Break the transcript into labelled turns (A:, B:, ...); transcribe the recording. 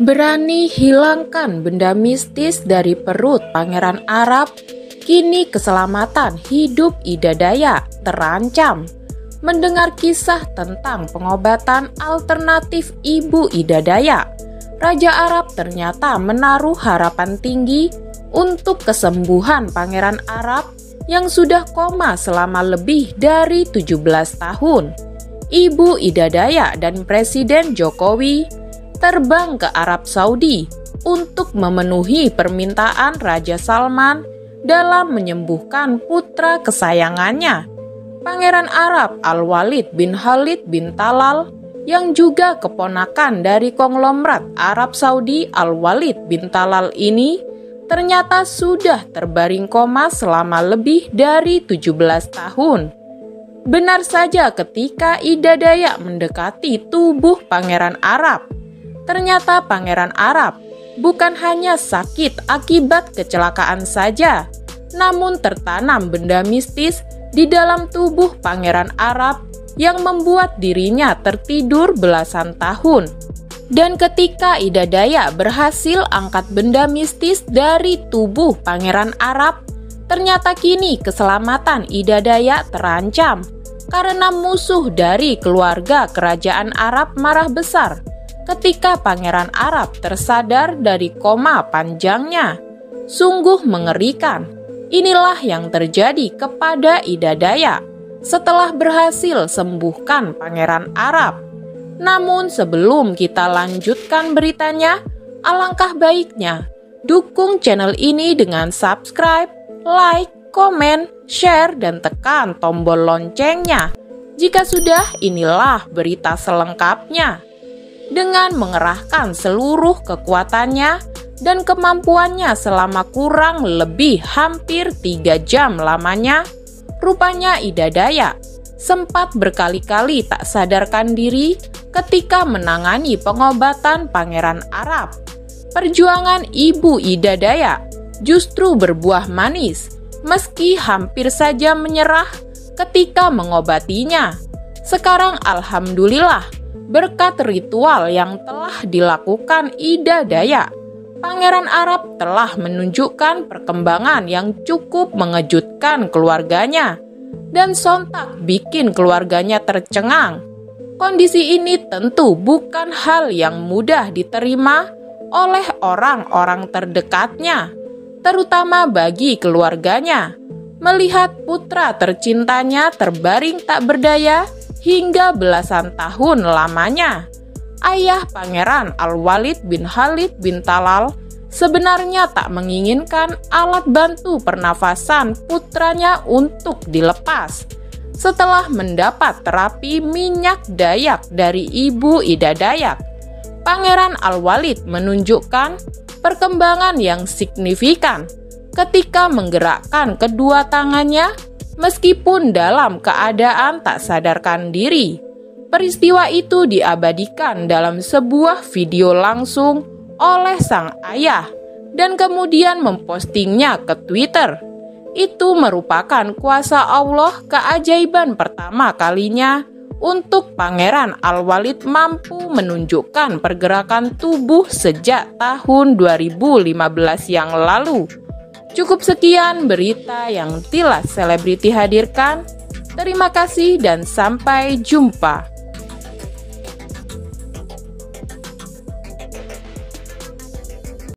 A: Berani hilangkan benda mistis dari perut Pangeran Arab, kini keselamatan hidup Ida Dayak terancam. Mendengar kisah tentang pengobatan alternatif Ibu Ida Dayak, Raja Arab ternyata menaruh harapan tinggi untuk kesembuhan Pangeran Arab yang sudah koma selama lebih dari 17 tahun. Ibu Ida Dayak dan Presiden Jokowi terbang ke Arab Saudi untuk memenuhi permintaan Raja Salman dalam menyembuhkan putra kesayangannya, Pangeran Arab Al-Walid bin Khalid bin Talal, yang juga keponakan dari konglomerat Arab Saudi Al-Walid bin Talal ini ternyata sudah terbaring koma selama lebih dari 17 tahun. Benar saja, ketika Ida Dayak mendekati tubuh Pangeran Arab, ternyata Pangeran Arab bukan hanya sakit akibat kecelakaan saja, namun tertanam benda mistis di dalam tubuh Pangeran Arab yang membuat dirinya tertidur belasan tahun. Dan ketika Ida Dayak berhasil angkat benda mistis dari tubuh Pangeran Arab, ternyata kini keselamatan Ida Dayak terancam karena musuh dari keluarga kerajaan Arab marah besar ketika Pangeran Arab tersadar dari koma panjangnya. Sungguh mengerikan. Inilah yang terjadi kepada Ida Dayak setelah berhasil sembuhkan Pangeran Arab. Namun sebelum kita lanjutkan beritanya, alangkah baiknya dukung channel ini dengan subscribe, like, komen, share, dan tekan tombol loncengnya. Jika sudah, inilah berita selengkapnya. Dengan mengerahkan seluruh kekuatannya dan kemampuannya selama kurang lebih hampir 3 jam lamanya, rupanya Ida Dayak sempat berkali-kali tak sadarkan diri ketika menangani pengobatan Pangeran Arab. Perjuangan Ibu Ida Dayak justru berbuah manis, meski hampir saja menyerah ketika mengobatinya. Sekarang alhamdulillah, berkat ritual yang telah dilakukan Ida Dayak, Pangeran Arab telah menunjukkan perkembangan yang cukup mengejutkan keluarganya dan sontak bikin keluarganya tercengang. Kondisi ini tentu bukan hal yang mudah diterima oleh orang-orang terdekatnya, terutama bagi keluarganya, melihat putra tercintanya terbaring tak berdaya hingga belasan tahun lamanya. Ayah Pangeran Al-Walid bin Khalid bin Talal sebenarnya tak menginginkan alat bantu pernafasan putranya untuk dilepas. Setelah mendapat terapi minyak Dayak dari Ibu Ida Dayak, Pangeran Al-Walid menunjukkan perkembangan yang signifikan ketika menggerakkan kedua tangannya meskipun dalam keadaan tak sadarkan diri. Peristiwa itu diabadikan dalam sebuah video langsung oleh sang ayah dan kemudian mempostingnya ke Twitter. Itu merupakan kuasa Allah keajaiban pertama kalinya untuk Pangeran Al-Walid mampu menunjukkan pergerakan tubuh sejak tahun 2015 yang lalu. Cukup sekian berita yang Tilas Selebriti hadirkan. Terima kasih dan sampai jumpa.